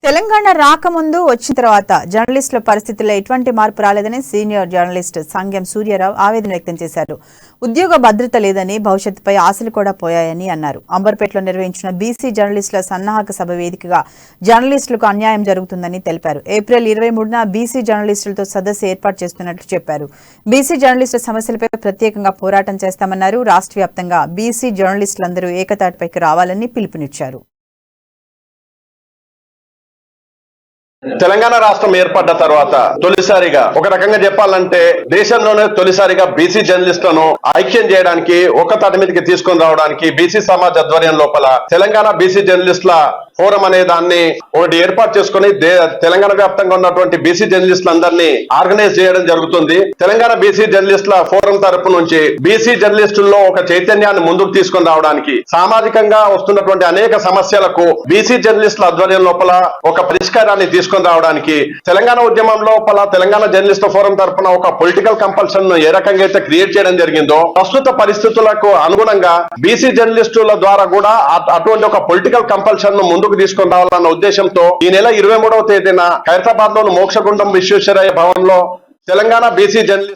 తెలంగాణ రాకముందు వచ్చిన తర్వాత జర్నలిస్టుల పరిస్థితుల్లో ఎటువంటి మార్పు రాలేదని సీనియర్ జర్నలిస్ట్ సంగెం సూర్యారావు ఆవేదన వ్యక్తం చేశారు. ఉద్యోగ భద్రత లేదని, భవిష్యత్తుపై ఆశలు కూడా పోయాయని అన్నారు. అంబర్పేటలో నిర్వహించిన బీసీ జర్నలిస్టుల సన్నాహక సభ వేదికగా జర్నలిస్టులకు అన్యాయం జరుగుతుందని తెలిపారు. ఏప్రిల్ 23న బీసీ జర్నలిస్టులతో సదస్సు ఏర్పాటు చేస్తున్నట్లు చెప్పారు. బీసీ జర్నలిస్టుల సమస్యలపై ప్రత్యేకంగా పోరాటం చేస్తామన్నారు. రాష్ట్ర వ్యాప్తంగా బీసీ జర్నలిస్టులందరూ ఏకతాటిపైకి రావాలని పిలుపునిచ్చారు. తెలంగాణ రాష్ట్రం ఏర్పడ్డ తర్వాత తొలిసారిగా ఒక రకంగా చెప్పాలంటే దేశంలోనే తొలిసారిగా బీసీ జర్నలిస్టులను ఐక్యం చేయడానికి ఒక తాటి మీదకి తీసుకొని రావడానికి బీసీ సమాజ్ ఆధ్వర్యం లోపల తెలంగాణ బీసీ జర్నలిస్టుల ఫోరం అనే దాన్ని ఒకటి ఏర్పాటు చేసుకుని తెలంగాణ వ్యాప్తంగా ఉన్నటువంటి బీసీ జర్నలిస్టులందరినీ ఆర్గనైజ్ చేయడం జరుగుతుంది. తెలంగాణ బీసీ జర్నలిస్టుల ఫోరం తరపు నుంచి బీసీ జర్నలిస్టుల్లో ఒక చైతన్యాన్ని ముందుకు తీసుకొని రావడానికి, సామాజికంగా వస్తున్నటువంటి అనేక సమస్యలకు బీసీ జర్నలిస్టుల ఆధ్వర్యం లోపల ఒక పరిష్కారాన్ని తీసుకొని రావడానికి తెలంగాణ ఉద్యమం లోపల తెలంగాణ జర్నలిస్ట్ ఫోరం తరఫున ఒక పొలిటికల్ కంపల్షన్ ఏ రకంగా అయితే క్రియేట్ చేయడం జరిగిందో, ప్రస్తుత పరిస్థితులకు అనుగుణంగా బీసీ జర్నలిస్టుల ద్వారా కూడా అటువంటి ఒక పొలిటికల్ కంపల్షన్ ను ముందుకు తీసుకొని రావాలన్న ఉద్దేశంతో ఈ నెల 23వ తేదీన హైదరాబాద్ లోని మోక్షగుండం విశ్వేశ్వరయ్య భవన్ లో తెలంగాణ బీసీ జర్నలిస్ట్